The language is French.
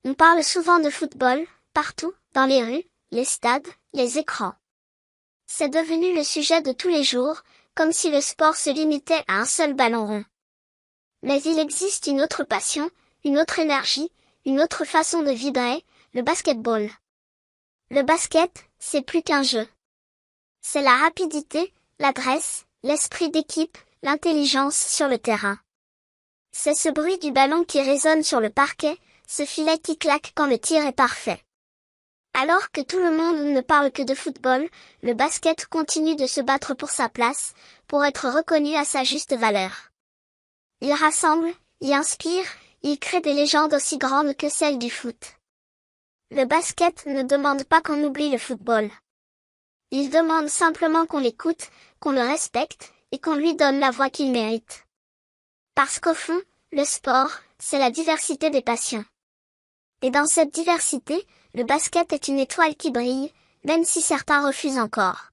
On parle souvent de football, partout, dans les rues, les stades, les écrans. C'est devenu le sujet de tous les jours, comme si le sport se limitait à un seul ballon rond. Mais il existe une autre passion, une autre énergie, une autre façon de vibrer, le basketball. Le basket, c'est plus qu'un jeu. C'est la rapidité, l'adresse, l'esprit d'équipe, l'intelligence sur le terrain. C'est ce bruit du ballon qui résonne sur le parquet, ce filet qui claque quand le tir est parfait. Alors que tout le monde ne parle que de football, le basket continue de se battre pour sa place, pour être reconnu à sa juste valeur. Il rassemble, il inspire, il crée des légendes aussi grandes que celles du foot. Le basket ne demande pas qu'on oublie le football. Il demande simplement qu'on l'écoute, qu'on le respecte, et qu'on lui donne la voix qu'il mérite. Parce qu'au fond, le sport, c'est la diversité des passions. Et dans cette diversité, le basket est une étoile qui brille, même si certains refusent encore.